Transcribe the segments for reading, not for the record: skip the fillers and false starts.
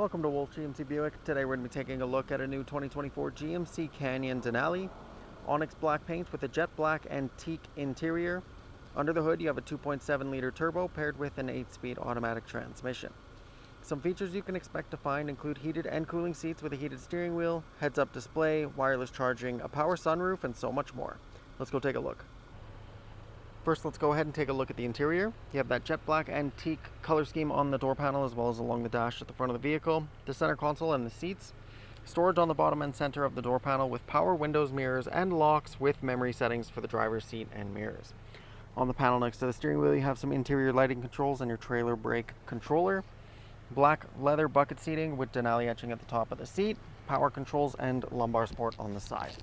Welcome to Wolfe GMC Buick. Today we're going to be taking a look at a new 2024 GMC Canyon Denali. Onyx Black paint with a jet black antique interior. Under the hood you have a 2.7 liter turbo paired with an 8-speed automatic transmission. Some features you can expect to find include heated and cooling seats with a heated steering wheel, heads-up display, wireless charging, a power sunroof, and so much more. Let's go take a look. First, let's go ahead and take a look at the interior. You have that jet black antique color scheme on the door panel as well as along the dash at the front of the vehicle, the center console and the seats. Storage on the bottom and center of the door panel with power windows, mirrors, and locks with memory settings for the driver's seat and mirrors. On the panel next to the steering wheel, you have some interior lighting controls and your trailer brake controller. Black leather bucket seating with Denali etching at the top of the seat, power controls, and lumbar support on the side.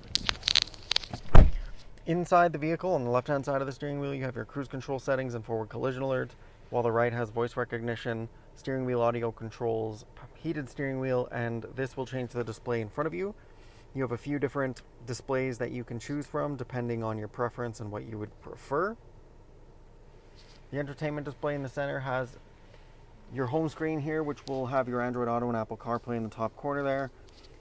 Inside the vehicle, on the left-hand side of the steering wheel, you have your cruise control settings and forward collision alert, while the right has voice recognition, steering wheel audio controls, heated steering wheel, and this will change the display in front of you. You have a few different displays that you can choose from depending on your preference and what you would prefer. The entertainment display in the center has your home screen here, which will have your Android Auto and Apple CarPlay in the top corner there.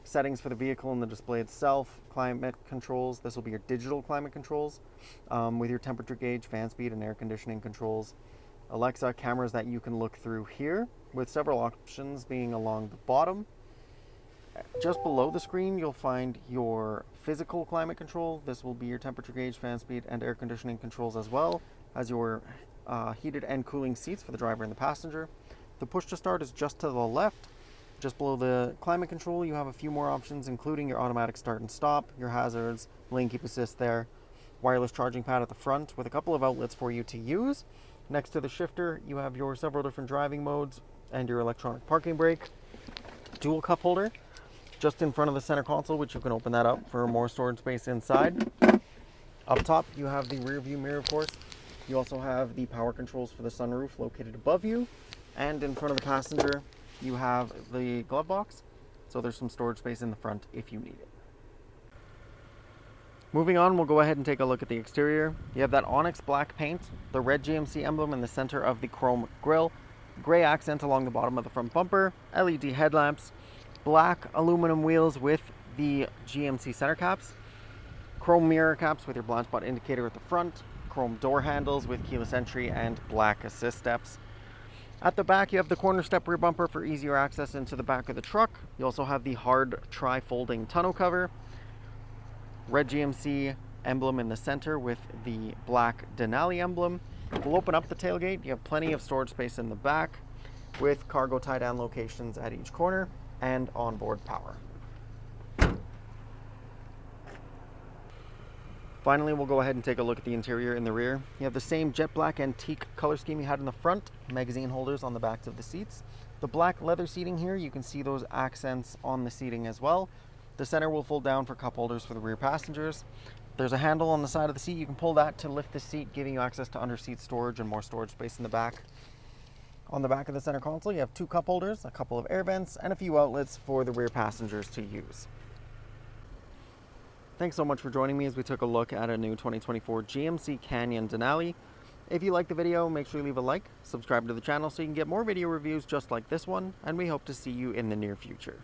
Settings for the vehicle and the display itself, climate controls. This will be your digital climate controls with your temperature gauge, fan speed, and air conditioning controls. Alexa cameras that you can look through here, with several options being along the bottom. Just below the screen, you'll find your physical climate control. This will be your temperature gauge, fan speed, and air conditioning controls, as well as your heated and cooling seats for the driver and the passenger. The push to start is just to the left. Just below the climate control, you have a few more options, including your automatic start and stop, your hazards, lane keep assist there, wireless charging pad at the front with a couple of outlets for you to use. Next to the shifter, you have your several different driving modes and your electronic parking brake. Dual cup holder just in front of the center console, which you can open that up for more storage space inside. Up top, you have the rear view mirror, of course. You also have the power controls for the sunroof located above you. And in front of the passenger, you have the glove box, so there's some storage space in the front if you need it. Moving on, we'll go ahead and take a look at the exterior. You have that Onyx Black paint, the red GMC emblem in the center of the chrome grille, gray accent along the bottom of the front bumper, LED headlamps, black aluminum wheels with the GMC center caps, chrome mirror caps with your blind spot indicator at the front, chrome door handles with keyless entry, and black assist steps. At the back, you have the corner step rear bumper for easier access into the back of the truck. You also have the hard tri-folding tonneau cover, red GMC emblem in the center with the black Denali emblem. We'll open up the tailgate. You have plenty of storage space in the back with cargo tie-down locations at each corner and onboard power. Finally, we'll go ahead and take a look at the interior in the rear. You have the same jet black antique color scheme you had in the front, magazine holders on the backs of the seats. The black leather seating here, you can see those accents on the seating as well. The center will fold down for cup holders for the rear passengers. There's a handle on the side of the seat. You can pull that to lift the seat, giving you access to under-seat storage and more storage space in the back. On the back of the center console, you have two cup holders, a couple of air vents, and a few outlets for the rear passengers to use. Thanks so much for joining me as we took a look at a new 2024 GMC Canyon Denali. If you liked the video, make sure you leave a like, subscribe to the channel so you can get more video reviews just like this one, and we hope to see you in the near future.